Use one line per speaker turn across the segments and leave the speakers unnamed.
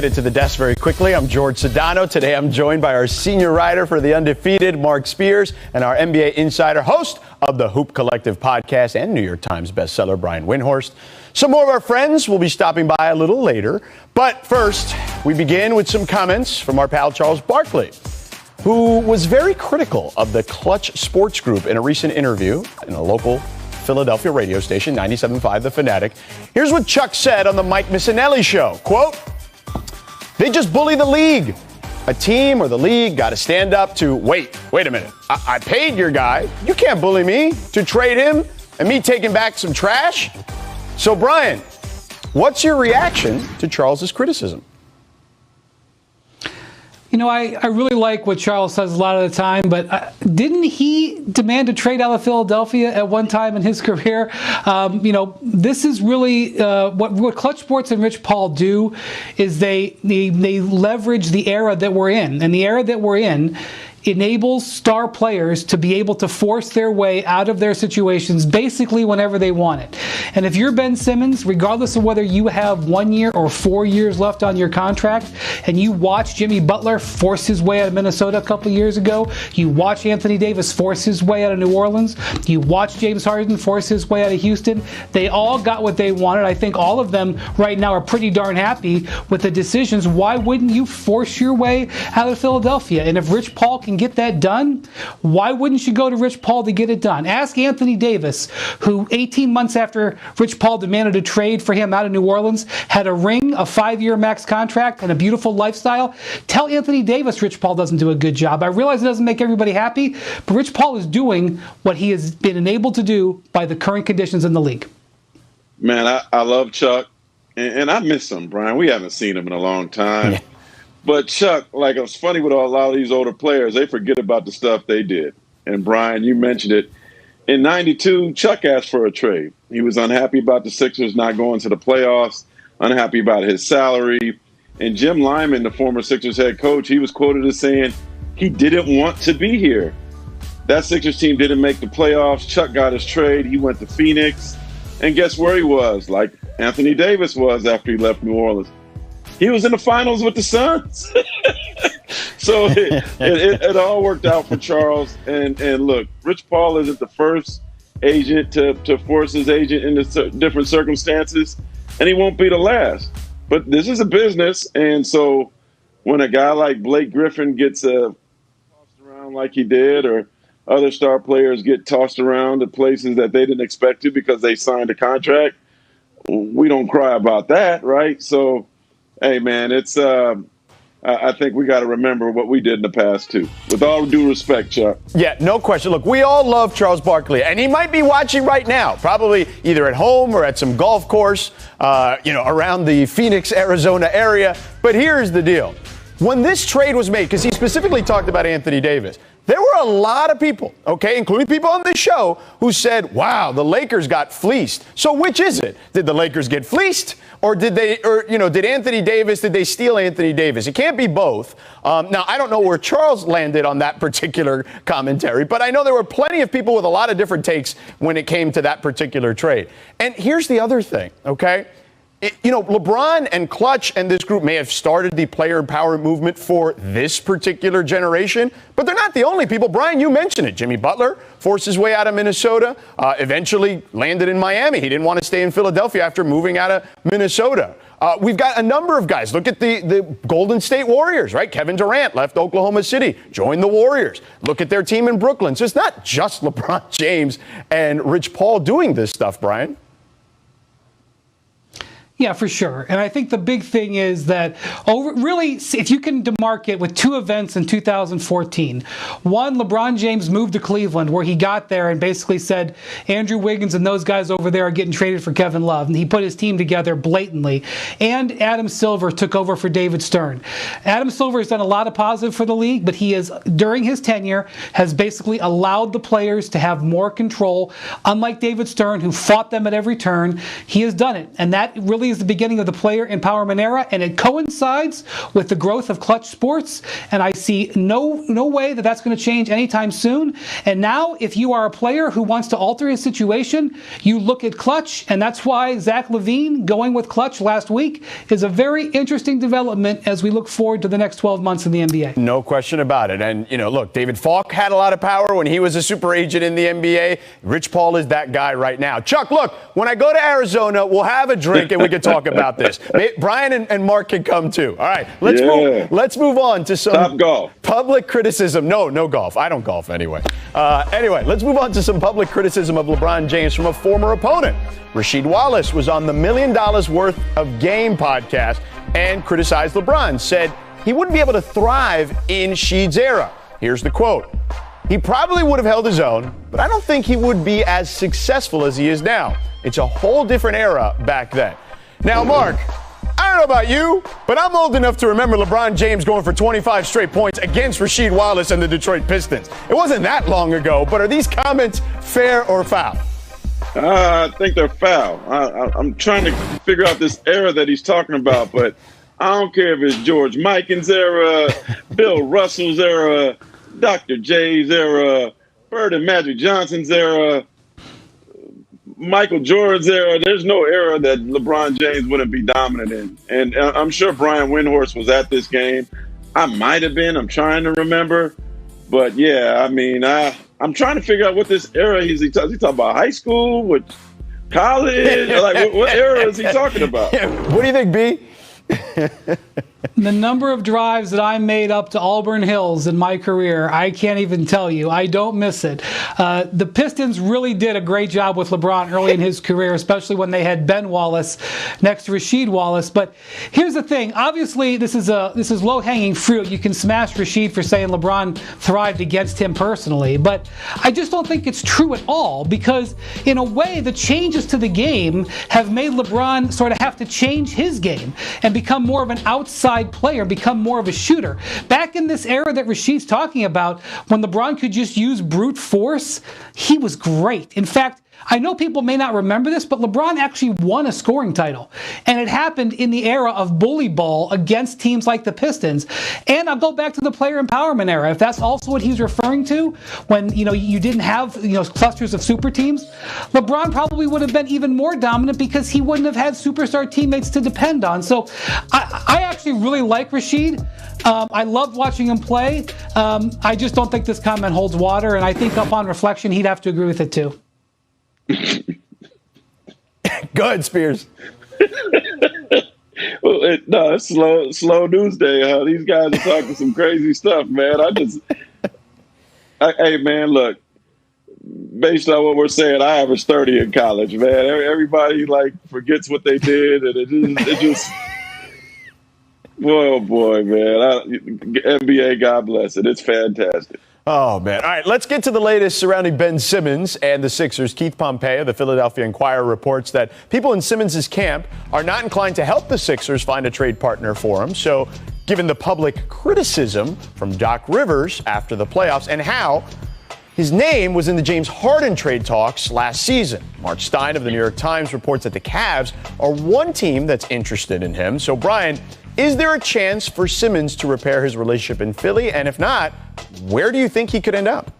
Get to the desk very quickly. I'm George Sedano. Today I'm joined by our senior writer for The Undefeated, Mark Spears, and our NBA insider, host of the Hoop Collective podcast and New York Times bestseller, Brian Windhorst. Some more of our friends will be stopping by a little later. But first, we begin with some comments from our pal Charles Barkley, who was very critical of the Clutch Sports Group in a recent interview in a local Philadelphia radio station, 97.5 The Fanatic. Here's what Chuck said on the Mike Missinelli show. Quote, "They just bully the league. A team or the league got to stand up to, wait a minute. I paid your guy. You can't bully me to trade him and me taking back some trash." So, Brian, what's your reaction to Charles's criticism?
You know, I really like what Charles says a lot of the time, but didn't he demand a trade out of Philadelphia at one time in his career? This is really what Clutch Sports and Rich Paul do is they leverage the era that we're in. And the era that we're in enables star players to be able to force their way out of their situations basically whenever they want it. And if you're Ben Simmons, regardless of whether you have 1 year or 4 years left on your contract, and you watch Jimmy Butler force his way out of Minnesota a couple years ago, you watch Anthony Davis force his way out of New Orleans, you watch James Harden force his way out of Houston, they all got what they wanted. I think all of them right now are pretty darn happy with the decisions. Why wouldn't you force your way out of Philadelphia? And if Rich Paul can get that done, why wouldn't you go to Rich Paul to get it done? Ask Anthony Davis, who 18 months after Rich Paul demanded a trade for him out of New Orleans, had a ring, a 5-year max contract, and a beautiful lifestyle. Tell Anthony Davis Rich Paul doesn't do a good job. I realize it doesn't make everybody happy, but Rich Paul is doing what he has been enabled to do by the current conditions in the league.
Man, I love Chuck, and I miss him, Brian. We haven't seen him in a long time. Yeah. But Chuck, like, it's funny with a lot of these older players, they forget about the stuff they did. And Brian, you mentioned it. In '92, Chuck asked for a trade. He was unhappy about the Sixers not going to the playoffs, unhappy about his salary. And Jim Lyman, the former Sixers head coach, he was quoted as saying he didn't want to be here. That Sixers team didn't make the playoffs. Chuck got his trade. He went to Phoenix. And guess where he was? Like Anthony Davis was after he left New Orleans. He was in the finals with the Suns. So it all worked out for Charles. And look, Rich Paul isn't the first agent to force his agent into different circumstances, and he won't be the last. But this is a business, and so when a guy like Blake Griffin gets tossed around like he did, or other star players get tossed around to places that they didn't expect to because they signed a contract, we don't cry about that, right? So, hey, man, it's I think we got to remember what we did in the past, too. With all due respect, Chuck.
Yeah, no question. Look, we all love Charles Barkley, and he might be watching right now, probably either at home or at some golf course, around the Phoenix, Arizona area. But here's the deal. When this trade was made, because he specifically talked about Anthony Davis, there were a lot of people, okay, including people on this show, who said, wow, the Lakers got fleeced. So which is it? Did the Lakers get fleeced? Or did Anthony Davis, did they steal Anthony Davis? It can't be both. Now, I don't know where Charles landed on that particular commentary, but I know there were plenty of people with a lot of different takes when it came to that particular trade. And here's the other thing, okay? LeBron and Clutch and this group may have started the player empowerment movement for this particular generation, but they're not the only people. Brian, you mentioned it. Jimmy Butler forced his way out of Minnesota, eventually landed in Miami. He didn't want to stay in Philadelphia after moving out of Minnesota. We've got a number of guys. Look at the Golden State Warriors, right? Kevin Durant left Oklahoma City, joined the Warriors. Look at their team in Brooklyn. So it's not just LeBron James and Rich Paul doing this stuff, Brian.
Yeah, for sure. And I think the big thing is that really, if you can demarcate with two events in 2014. One, LeBron James moved to Cleveland, where he got there and basically said, Andrew Wiggins and those guys over there are getting traded for Kevin Love. And he put his team together blatantly. And Adam Silver took over for David Stern. Adam Silver has done a lot of positive for the league, but he has, during his tenure, has basically allowed the players to have more control. Unlike David Stern, who fought them at every turn, he has done it. And that really really is the beginning of the player empowerment era, and it coincides with the growth of clutch sports, and I see no way that that's going to change anytime soon. And now, if you are a player who wants to alter his situation, you look at clutch, and that's why Zach LaVine going with clutch last week is a very interesting development as we look forward to the next 12 months in the NBA.
No question about it. And, look, David Falk had a lot of power when he was a super agent in the NBA. Rich Paul is that guy right now. Chuck, look, when I go to Arizona, we'll have a drink and we can talk about this. Brian and Mark can come too. All right, let's move on to some
Top golf.
Public criticism. No golf. I don't golf anyway. Anyway, let's move on to some public criticism of LeBron James from a former opponent. Rasheed Wallace was on the $1 Million Worth of Game podcast and criticized LeBron, said he wouldn't be able to thrive in Sheed's era. Here's the quote. He probably would have held his own, but I don't think he would be as successful as he is now. It's a whole different era back then. Now, Mark, I don't know about you, but I'm old enough to remember LeBron James going for 25 straight points against Rasheed Wallace and the Detroit Pistons. It wasn't that long ago, but are these comments fair or foul?
I think they're foul. I'm trying to figure out this era that he's talking about, but I don't care if it's George Mikan's era, Bill Russell's era, Dr. J's era, Bird and Magic Johnson's era, Michael Jordan's era. There's no era that LeBron James wouldn't be dominant in. And I'm sure Brian Windhorst was at this game. I might have been. I'm trying to remember. But, yeah, I mean, I'm trying to figure out what this era is. He talking about high school, what college? Like, what era is he talking about?
What do you think, B?
The number of drives that I made up to Auburn Hills in my career, I can't even tell you. I don't miss it. The Pistons really did a great job with LeBron early in his career, especially when they had Ben Wallace next to Rasheed Wallace. But here's the thing. Obviously, this is low-hanging fruit. You can smash Rasheed for saying LeBron thrived against him personally. But I just don't think it's true at all, because in a way, the changes to the game have made LeBron sort of have to change his game and become more of an outside player, become more of a shooter. Back in this era that Rasheed's talking about, when LeBron could just use brute force, he was great. In fact, I know people may not remember this, but LeBron actually won a scoring title. And it happened in the era of bully ball against teams like the Pistons. And I'll go back to the player empowerment era. If that's also what he's referring to, when you didn't have clusters of super teams, LeBron probably would have been even more dominant because he wouldn't have had superstar teammates to depend on. So I actually really like Rasheed. I loved watching him play. I just don't think this comment holds water, and I think upon reflection, he'd have to agree with it too.
Go ahead, Spears.
Well, it's slow news day. Huh? These guys are talking some crazy stuff, man. Hey, man, look. Based on what we're saying, I averaged 30 in college, man. Everybody forgets what they did, and it just. Oh boy, man! NBA, God bless it. It's fantastic.
Oh, man. All right, let's get to the latest surrounding Ben Simmons and the Sixers. Keith Pompeo, the Philadelphia Inquirer, reports that people in Simmons' camp are not inclined to help the Sixers find a trade partner for him. So, given the public criticism from Doc Rivers after the playoffs and how his name was in the James Harden trade talks last season, Mark Stein of the New York Times reports that the Cavs are one team that's interested in him. So, Brian, is there a chance for Simmons to repair his relationship in Philly? And if not, where do you think he could end up?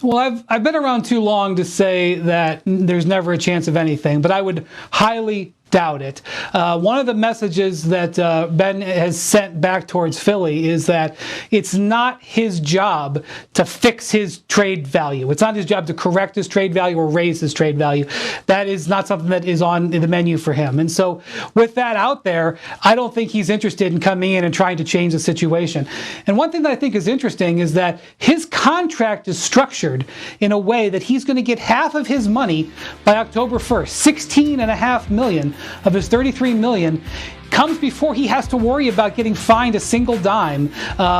Well, I've been around too long to say that there's never a chance of anything, but I would highly doubt it. One of the messages that Ben has sent back towards Philly is that it's not his job to fix his trade value. It's not his job to correct his trade value or raise his trade value. That is not something that is on the menu for him. And so with that out there, I don't think he's interested in coming in and trying to change the situation. And one thing that I think is interesting is that his contract is structured in a way that he's going to get half of his money by October 1st, $16.5 million of his $33 million comes before he has to worry about getting fined a single dime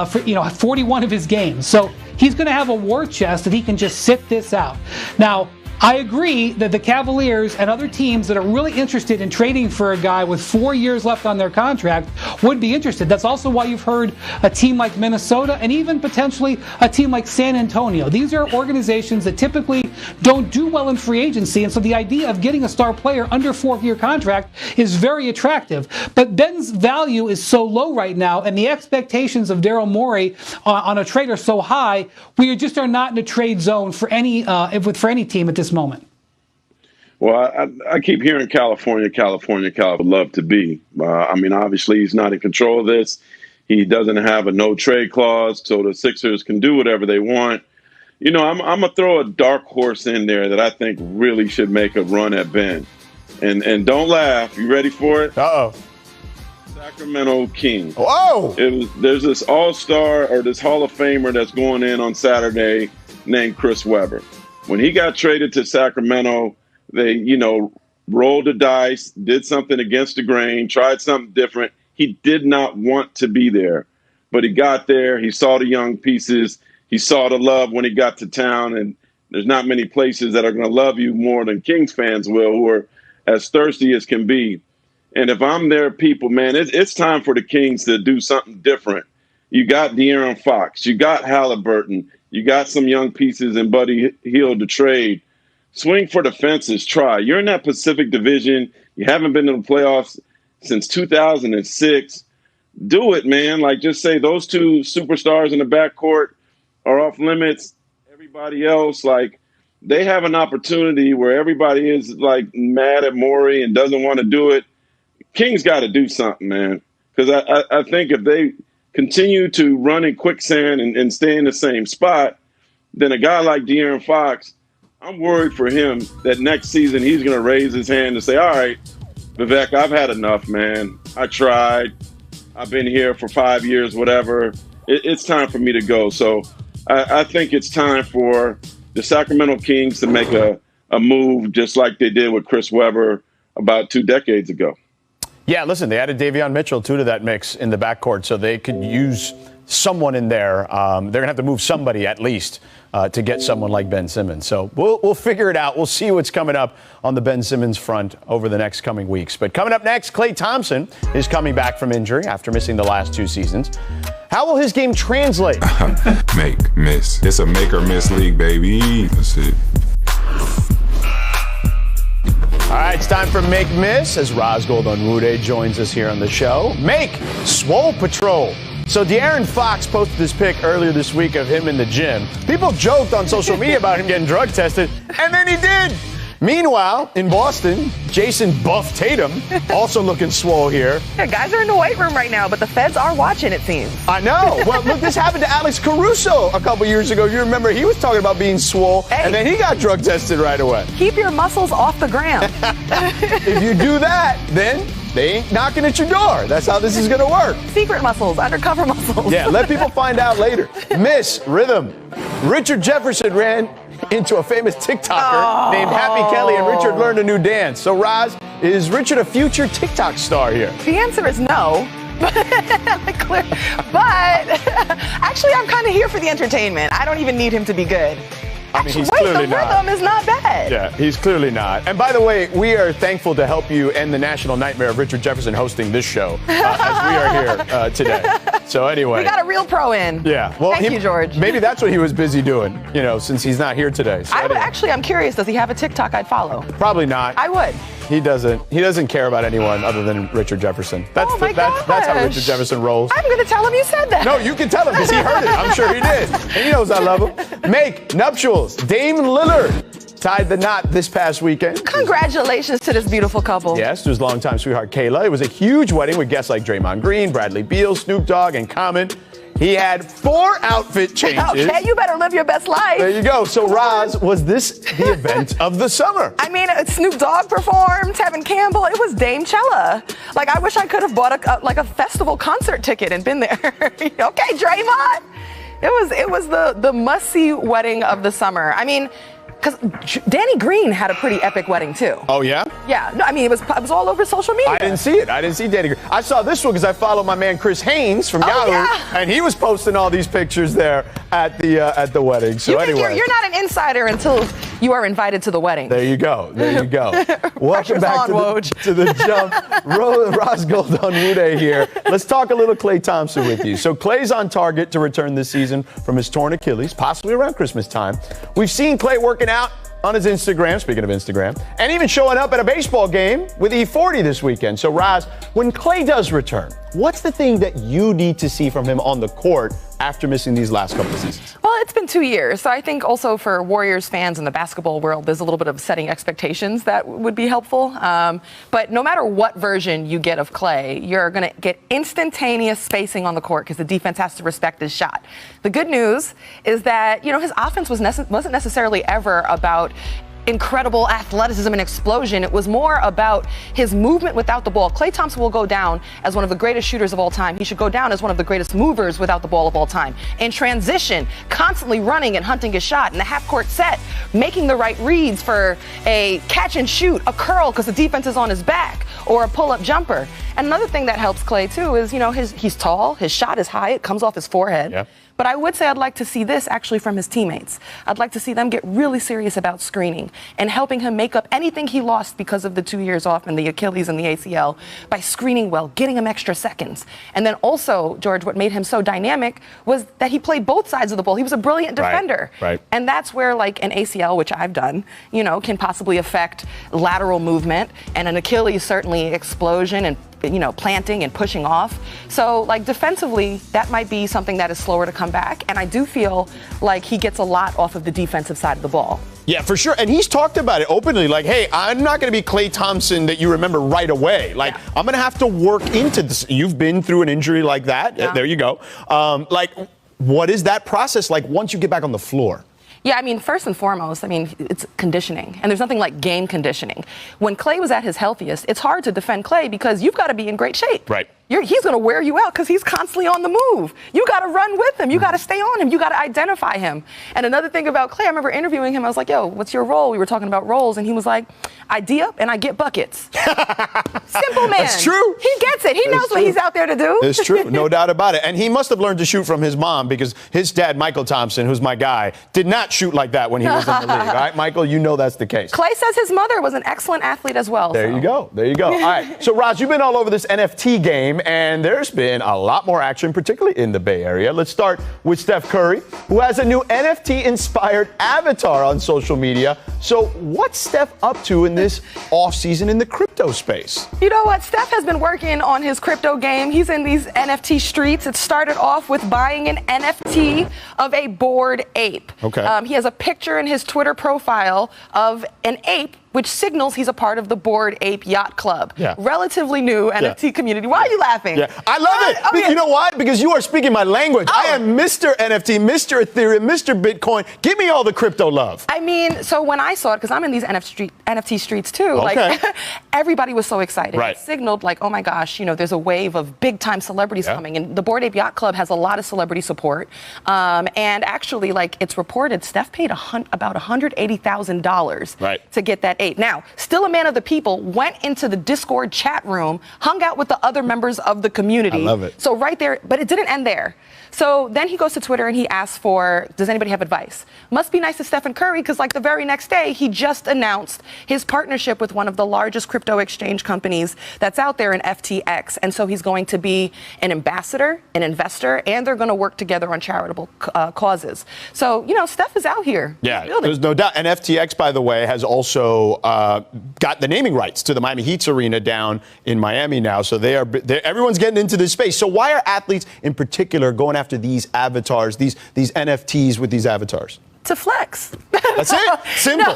for 41 of his games. So he's going to have a war chest that he can just sit this out. Now, I agree that the Cavaliers and other teams that are really interested in trading for a guy with 4 years left on their contract would be interested. That's also why you've heard a team like Minnesota and even potentially a team like San Antonio. These are organizations that typically don't do well in free agency, and so the idea of getting a star player under 4-year contract is very attractive. But Ben's value is so low right now, and the expectations of Daryl Morey on a trade are so high, we just are not in a trade zone for any team at this moment.
Well, I keep hearing California would love to be. I mean, obviously, he's not in control of this. He doesn't have a no-trade clause, so the Sixers can do whatever they want. You know, I'm going to throw a dark horse in there that I think really should make a run at Ben. And don't laugh. You ready for it?
Uh-oh.
Sacramento Kings.
Whoa!
There's this all-star or this Hall of Famer that's going in on Saturday named Chris Webber. When he got traded to Sacramento, they, you know, rolled the dice, did something against the grain, tried something different. He did not want to be there, but he got there. He saw the young pieces. He saw the love when he got to town, and there's not many places that are going to love you more than Kings fans will, who are as thirsty as can be. And if I'm their people, man, it's time for the Kings to do something different. You got De'Aaron Fox. You got Halliburton. You got some young pieces in Buddy Hield to trade. Swing for the fences. Try. You're in that Pacific Division. You haven't been in the playoffs since 2006. Do it, man. Like, just say those two superstars in the backcourt are off limits. Everybody else, like, they have an opportunity where everybody is, like, mad at Morey and doesn't want to do it. Kings got to do something, man. Because I think if they continue to run in quicksand and stay in the same spot, then a guy like De'Aaron Fox, I'm worried for him that next season he's going to raise his hand and say, all right, Vivek, I've had enough, man. I tried. I've been here for 5 years, whatever. It's time for me to go. So I think it's time for the Sacramento Kings to make a move just like they did with Chris Webber about 2 decades ago.
Yeah, listen, they added Davion Mitchell, too, to that mix in the backcourt, so they could use someone in there. They're going to have to move somebody at least to get someone like Ben Simmons. So we'll figure it out. We'll see what's coming up on the Ben Simmons front over the next coming weeks. But coming up next, Klay Thompson is coming back from injury after missing the last 2 seasons. How will his game translate?
Make, miss. It's a make or miss league, baby. That's it.
All right, it's time for Make Miss as Rosgold Onwude joins us here on the show. Make Swole Patrol. So De'Aaron Fox posted this pic earlier this week of him in the gym. People joked on social media about him getting drug tested, and then he did. Meanwhile, in Boston, Jason Buff Tatum also looking swole here.
Yeah, guys are in the weight room right now, but the feds are watching, it seems.
I know. Well, look, this happened to Alex Caruso a couple years ago. You remember he was talking about being swole, and then he got drug tested right away.
Keep your muscles off the ground.
If you do that, then they ain't knocking at your door. That's how this is going to work.
Secret muscles, undercover muscles.
Yeah, let people find out later. Miss Rhythm. Richard Jefferson ran into a famous TikToker named Happy Kelly, and Richard learned a new dance. So, Roz, is Richard a future TikTok star here?
The answer is no. But actually, I'm kind of here for the entertainment. I don't even need him to be good.
I mean, he's clearly not.
The rhythm is not bad.
Yeah, he's clearly not. And by the way, we are thankful to help you end the national nightmare of Richard Jefferson hosting this show as we are here today. So anyway.
We got a real pro in.
Yeah. Well,
Thank you, George.
Maybe that's what he was busy doing, you know, since he's not here today. So
I'm curious, does he have a TikTok I'd follow?
Probably not.
I would.
He doesn't care about anyone other than Richard Jefferson. That's how Richard Jefferson rolls.
I'm going to tell him you said that.
No, you can tell him because he heard it. I'm sure he did. And he knows I love him. Make nuptials. Dame Lillard tied the knot this past weekend.
Congratulations to this beautiful couple.
Yes, to his longtime sweetheart Kayla. It was a huge wedding with guests like Draymond Green, Bradley Beal, Snoop Dogg, and Common. He had 4 outfit changes.
Okay, you better live your best life.
There you go. So, Roz, was this the event of the summer?
I mean, Snoop Dogg performed, Tevin Campbell. It was Dame Chella. Like, I wish I could have bought a festival concert ticket and been there. Okay, Draymond. It was the must-see wedding of the summer. I mean, because Danny Green had a pretty epic wedding, too.
Oh, yeah?
Yeah. No, I mean, it was all over social media.
I didn't see it. I didn't see Danny Green. I saw this one because I follow my man Chris Haynes from Yahoo, and he was posting all these pictures there at the wedding. So anyway.
You're not an insider until you are invited to the wedding.
There you go. Welcome back to the Jump. Ross Gold on Wude here. Let's talk a little Klay Thompson with you. So Klay's on target to return this season from his torn Achilles, possibly around Christmas time. We've seen Klay working out on his Instagram, speaking of Instagram, and even showing up at a baseball game with E40 this weekend. So, Roz, when Klay does return, what's the thing that you need to see from him on the court after missing these last couple of seasons?
Well, it's been 2 years, so I think also for Warriors fans in the basketball world, there's a little bit of setting expectations that would be helpful. But no matter what version you get of Klay, you're going to get instantaneous spacing on the court because the defense has to respect his shot. The good news is that, his offense wasn't necessarily ever about incredible athleticism and explosion. It was more about his movement without the ball. Klay Thompson will go down as one of the greatest shooters of all time. He should go down as one of the greatest movers without the ball of all time. In transition, constantly running and hunting his shot in the half-court set, making the right reads for a catch and shoot, a curl because the defense is on his back, or a pull-up jumper. And another thing that helps Klay, too, is, he's tall, his shot is high, it comes off his forehead. Yep. But I would say I'd like to see this actually from his teammates. I'd like to see them get really serious about screening and helping him make up anything he lost because of the 2 years off in the Achilles and the ACL by screening well, getting him extra seconds. And then also, George, what made him so dynamic was that he played both sides of the ball. He was a brilliant defender.
Right.
And that's where like an ACL, which I've done, can possibly affect lateral movement, and an Achilles certainly explosion and planting and pushing off. So, like, defensively, that might be something that is slower to come back. And I do feel like he gets a lot off of the defensive side of the ball.
Yeah, for sure. And he's talked about it openly, like, hey, I'm not going to be Klay Thompson that you remember right away. Like, I'm going to have to work into this. You've been through an injury like that. Yeah. There you go. What is that process like once you get back on the floor?
Yeah, first and foremost, it's conditioning. And there's nothing like game conditioning. When Klay was at his healthiest, it's hard to defend Klay because you've got to be in great shape.
Right.
He's going to wear you out because he's constantly on the move. You got to run with him. You got to stay on him. You got to identify him. And another thing about Klay, I remember interviewing him. I was like, yo, what's your role? We were talking about roles. And he was like, I D up and I get buckets. Simple man.
That's true.
He gets it. He knows what he's out there to do.
It's true. No doubt about it. And he must have learned to shoot from his mom because his dad, Michael Thompson, who's my guy, did not shoot like that when he was in the league. All right, Michael, that's the case.
Klay says his mother was an excellent athlete as well.
There you go. All right. So, Raj, you've been all over this NFT game, and there's been a lot more action, particularly in the Bay Area. Let's start with Steph Curry, who has a new NFT-inspired avatar on social media. So what's Steph up to in this offseason in the crypto space?
You know what? Steph has been working on his crypto game. He's in these NFT streets. It started off with buying an NFT of a Bored Ape.
Okay.
He has a picture in his Twitter profile of an ape, which signals he's a part of the Bored Ape Yacht Club.
Yeah.
Relatively new NFT community. Why are you laughing?
Yeah. I love it.
Okay.
You know what? Because you are speaking my language. I am Mr. NFT, Mr. Ethereum, Mr. Bitcoin. Give me all the crypto love.
So when I saw it, because I'm in these NFT streets too, everybody was so excited.
Right.
It signaled oh my gosh, there's a wave of big time celebrities coming. And the Bored Ape Yacht Club has a lot of celebrity support. And actually, it's reported Steph paid about $180,000 to get that ape. Now, still a man of the people, went into the Discord chat room, hung out with the other members of the community.
I love it.
So right there, but it didn't end there. So then he goes to Twitter and he asks does anybody have advice? Must be nice to Stephen Curry because the very next day, he just announced his partnership with one of the largest crypto exchange companies that's out there in FTX. And so he's going to be an ambassador, an investor, and they're going to work together on charitable causes. So, Steph is out here.
Yeah, there's no doubt. And FTX, by the way, has also got the naming rights to the Miami Heat's arena down in Miami now. So everyone's getting into this space. So why are athletes in particular going after these avatars, these NFTs with these avatars?
To flex.
That's it? Simple.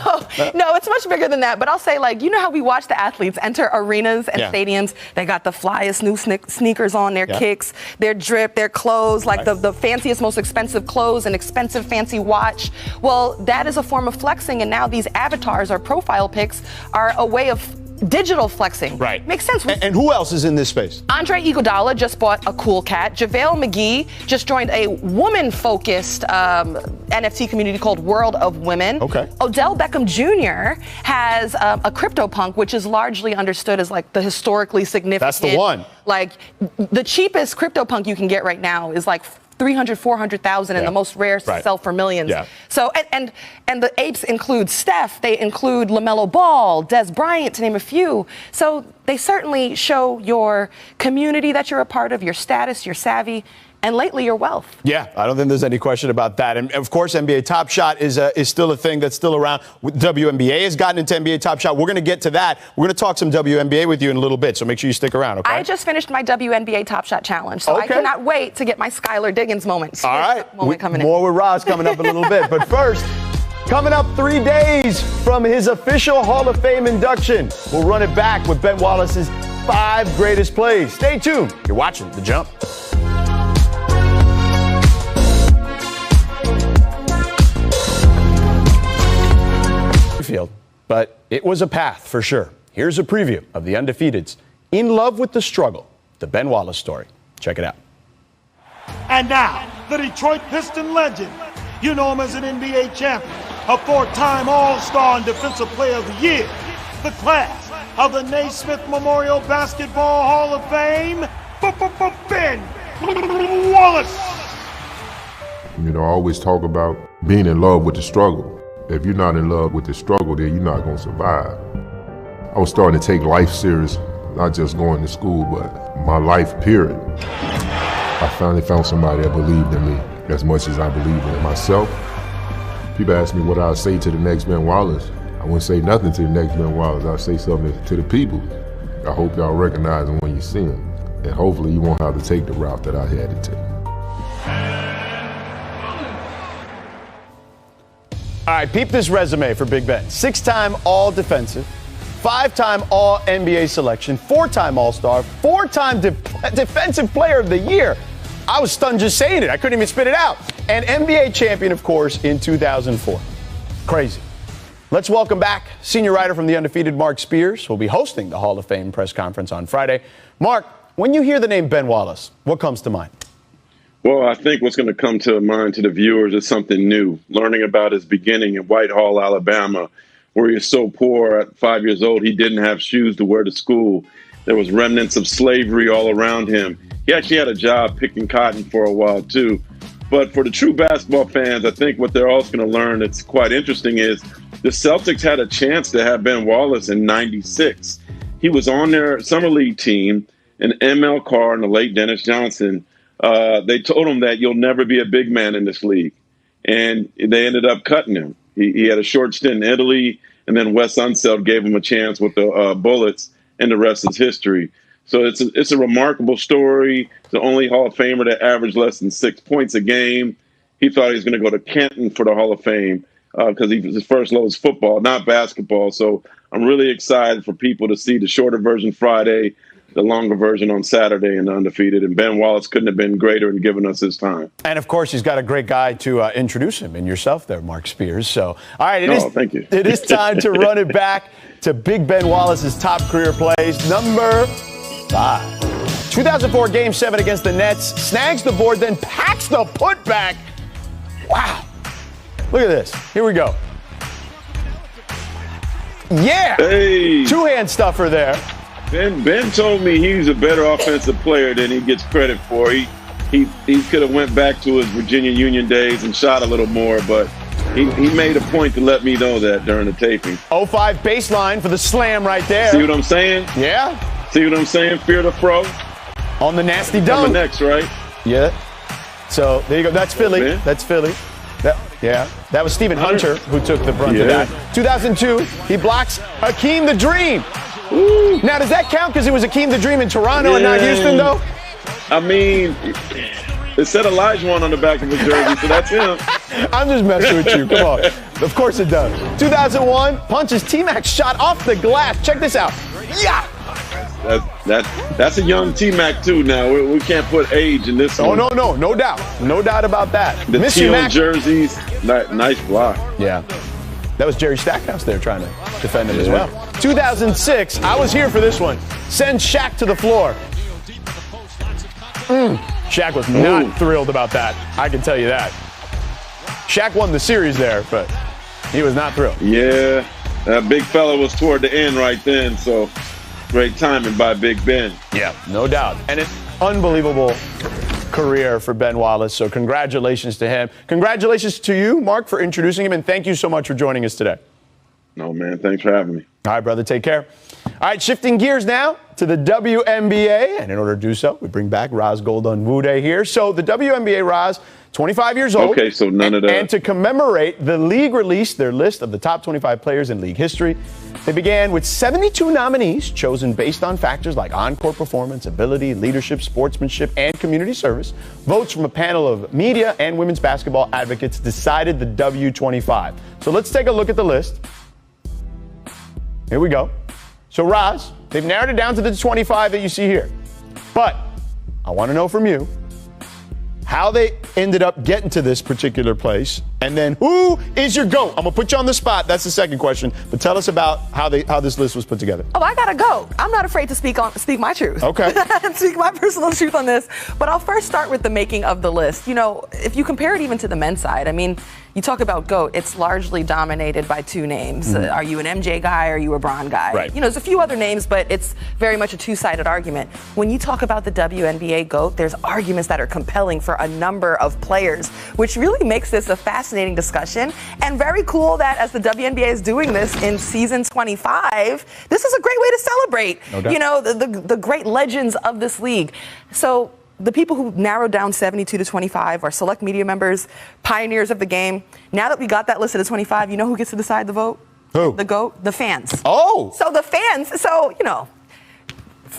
No, it's much bigger than that. But I'll say, how we watch the athletes enter arenas and stadiums. They got the flyest new sneakers on, their kicks, their drip, their clothes, the fanciest, most expensive clothes, an expensive, fancy watch. Well, that is a form of flexing. And now these avatars or profile pics are a way of digital flexing.
Right.
Makes sense.
And who else is in this space?
Andre Iguodala just bought a cool cat. JaVale McGee just joined a woman-focused NFT community called World of Women.
Okay.
Odell Beckham Jr. has a CryptoPunk, which is largely understood as the historically significant.
That's the one.
The cheapest CryptoPunk you can get right now is 300, 400,000, and the most rare sell for millions.
Yeah.
So, and the apes include Steph, they include LaMelo Ball, Des Bryant, to name a few. So they certainly show your community that you're a part of, your status, your savvy, and lately your wealth.
Yeah, I don't think there's any question about that. And of course, NBA Top Shot is still a thing that's still around. WNBA has gotten into NBA Top Shot. We're going to get to that. We're going to talk some WNBA with you in a little bit, so make sure you stick around, okay?
I just finished my WNBA Top Shot challenge, so I cannot wait to get my Skylar Diggins moment.
All right,
coming
more with Roz coming up in a little bit. But first, coming up 3 days from his official Hall of Fame induction, we'll run it back with Ben Wallace's 5 greatest plays. Stay tuned. You're watching The Jump. Field, but it was a path for sure. Here's a preview of the Undefeateds in love with the struggle, the Ben Wallace story. Check it out.
And now, the Detroit Piston legend. You know him as an NBA champion, a 4-time All-Star and Defensive Player of the Year, the class of the Naismith Memorial Basketball Hall of Fame, Ben Wallace.
You know, I always talk about being in love with the struggle. If you're not in love with the struggle, then you're not going to survive. I was starting to take life serious, not just going to school, but my life, period. I finally found somebody that believed in me as much as I believed in myself. People ask me what I'd say to the next Ben Wallace. I wouldn't say nothing to the next Ben Wallace. I'd say something to the people. I hope y'all recognize them when you see them. And hopefully you won't have to take the route that I had to take.
All right, peep this resume for Big Ben. 6-time All-Defensive, 5-time All-NBA selection, 4-time All-Star, 4-time Defensive Player of the Year. I was stunned just saying it. I couldn't even spit it out. And NBA champion, of course, in 2004. Crazy. Let's welcome back senior writer from The Undefeated, Mark Spears, who will be hosting the Hall of Fame press conference on Friday. Mark, when you hear the name Ben Wallace, what comes to mind?
Well, I think what's going to come to mind to the viewers is something new. Learning about his beginning in Whitehall, Alabama, where he was so poor at 5 years old, he didn't have shoes to wear to school. There was remnants of slavery all around him. He actually had a job picking cotton for a while, too. But for the true basketball fans, I think what they're also going to learn that's quite interesting is the Celtics had a chance to have Ben Wallace in '96. He was on their summer league team, and ML Carr and the late Dennis Johnson. They told him that you'll never be a big man in this league. And they ended up cutting him. He had a short stint in Italy, and then Wes Unseld gave him a chance with the Bullets, and the rest is history. So it's a remarkable story. The only Hall of Famer that averaged less than 6 points a game. He thought he was going to go to Canton for the Hall of Fame because his first love was football, not basketball. So I'm really excited for people to see the shorter version Friday, the longer version on Saturday in the Undefeated. And Ben Wallace couldn't have been greater in giving us his time. And,
of course, he's got a great guy to introduce him in yourself there, Mark Spears. So, all right,
thank you.
It is time to run it back to Big Ben Wallace's top career plays. Number 5. 2004 Game 7 against the Nets. Snags the board, then packs the putback. Wow. Look at this. Here we go. Yeah.
Hey.
Two-hand stuffer there.
Ben told me he's a better offensive player than he gets credit for. He could have went back to his Virginia Union days and shot a little more, but he made a point to let me know that during the taping.
0-5 baseline for the slam right there.
See what I'm saying?
Yeah.
See what I'm saying? Fear the fro.
On the nasty dunk.
Coming next, right?
Yeah. So there you go. That's Philly.
Ben.
That's Philly. That was Stephen Hunter who took the brunt of that. 2002, he blocks Hakeem the Dream. Ooh. Now, does that count because it was Hakeem the Dream in Toronto and not Houston, though?
I mean, it said Elijah on the back of his jersey, so that's him.
I'm just messing with you. Come on. Of course it does. 2001, punches T-Mac's shot off the glass. Check this out. Yeah.
That's a young T-Mac, too, now. We can't put age in this one.
Oh, no doubt. No doubt about that.
The teal jerseys, nice block.
Yeah. That was Jerry Stackhouse there trying to defend him as well. 2006, I was here for this one. Sends Shaq to the floor. Shaq was not thrilled about that. I can tell you that. Shaq won the series there, but he was not thrilled.
Yeah, that big fella was toward the end right then, so great timing by Big Ben.
Yeah, no doubt. And it's unbelievable career for Ben Wallace. So congratulations to him. Congratulations to you, Mark, for introducing him. And thank you so much for joining us today.
No, man. Thanks for having me.
All right, brother. Take care. All right, shifting gears now to the WNBA. And in order to do so, we bring back Raz Goldenwude here. So the WNBA, Raz, 25 years old.
Okay, so none of that.
And to commemorate, the league released their list of the top 25 players in league history. They began with 72 nominees chosen based on factors like on-court performance, ability, leadership, sportsmanship, and community service. Votes from a panel of media and women's basketball advocates decided the W25. So let's take a look at the list. Here we go. So, Raz, they've narrowed it down to the 25 that you see here. But I want to know from you how they ended up getting to this particular place, and then who is your GOAT? I'm gonna put you on the spot. That's the second question. But tell us about how this list was put together.
Oh, I gotta go. I'm not afraid to speak my truth.
Okay.
Speak my personal truth on this. But I'll first start with the making of the list. You know, if you compare it even to the men's side, I mean, you talk about GOAT, it's largely dominated by two names. Are you an MJ guy or are you a Bron guy?
Right.
You know, there's a few other names, but it's very much a two-sided argument. When you talk about the WNBA GOAT, there's arguments that are compelling for a number of players, which really makes this a fascinating discussion and very cool that as the WNBA is doing this in season 25, this is a great way to celebrate,
no doubt,
you know, the great legends of this league. So the people who narrowed down 72 to 25 are select media members, pioneers of the game. Now that we got that list of the 25, you know who gets to decide the vote?
Who?
The GOAT? The fans.
Oh!
So the fans, so, you know,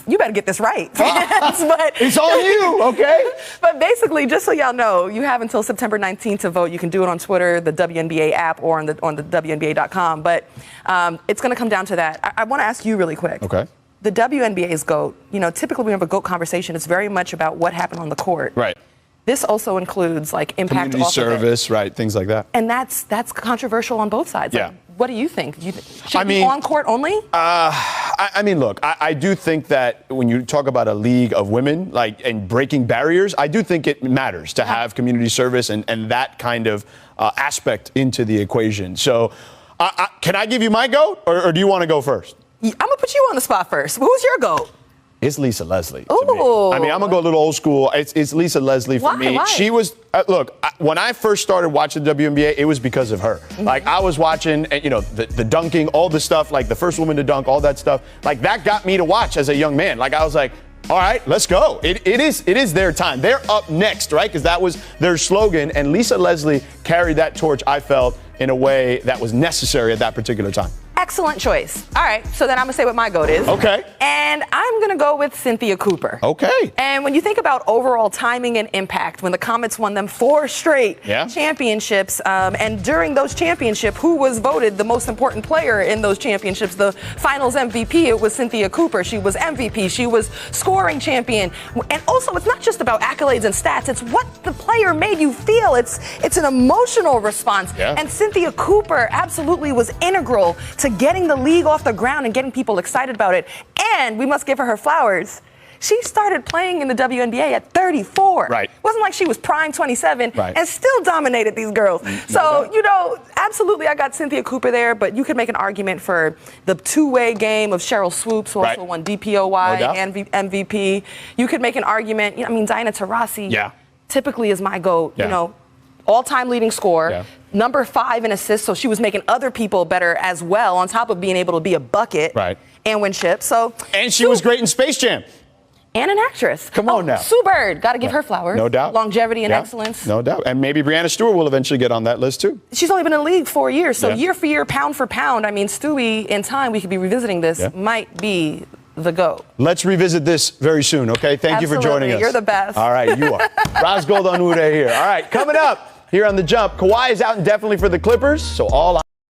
you better get this right. But
it's on you, okay?
But basically, just so y'all know, you have until September 19th to vote. You can do it on Twitter, the WNBA app, or on the WNBA.com. But it's going to come down to that. I want to ask you really quick.
Okay.
The WNBA's GOAT, you know, typically when we have a GOAT conversation, it's very much about what happened on the court.
Right.
This also includes like impact
community
off
service,
of it.
Right, things like that.
And that's controversial on both sides.
Yeah.
Like, what do you think? Should it be on court only?
I mean, look, I do think that when you talk about a league of women, like, and breaking barriers, I do think it matters to have community service and that kind of aspect into the equation. So, can I give you my GOAT, or do you want to go first?
I'm going to put you on the spot first. Who's your GOAT?
It's Lisa Leslie.
Ooh.
I mean, I'm going to go a little old school. It's Lisa Leslie for me.
Why?
She was, when I first started watching the WNBA, it was because of her. Mm-hmm. Like, I was watching, you know, the dunking, all the stuff, like the first woman to dunk, all that stuff. Like, that got me to watch as a young man. Like, I was like, all right, let's go. It is their time. They're up next, right? Because that was their slogan. And Lisa Leslie carried that torch, I felt, in a way that was necessary at that particular time.
Excellent choice. All right, so then I'm going to say what my GOAT is.
Okay.
And I'm going to go with Cynthia Cooper.
Okay.
And when you think about overall timing and impact, when the Comets won them 4 straight championships, and during those championships, who was voted the most important player in those championships, the finals MVP, it was Cynthia Cooper. She was MVP. She was scoring champion. And also, it's not just about accolades and stats. It's what the player made you feel. It's an emotional response.
Yeah.
And Cynthia Cooper absolutely was integral to getting the league off the ground and getting people excited about it. And we must give her flowers. She started playing in the WNBA at 34.
Right.
It wasn't like she was prime 27
right.
and still dominated these girls. So, you know, absolutely I got Cynthia Cooper there, but you could make an argument for the two-way game of Cheryl Swoops, who also won DPOY and MVP. You could make an argument, you know, I mean, Diana Taurasi typically is my GOAT, you know, all-time leading scorer, number 5 in assists, so she was making other people better as well, on top of being able to be a bucket and win chips. So,
and she was great in Space Jam.
And an actress.
Come on now.
Sue Bird, got to give her flowers.
No doubt.
Longevity and excellence.
No doubt. And maybe Breanna Stewart will eventually get on that list too.
She's only been in the league 4 years, so year for year, pound for pound, I mean, Stewie, in time, we could be revisiting this, might be the GOAT.
Let's revisit this very soon, okay? Thank you for joining us.
You're the best.
All right, you are. Raz Goldenwude here. All right, coming up here on The Jump, Kawhi is out indefinitely for the Clippers, so all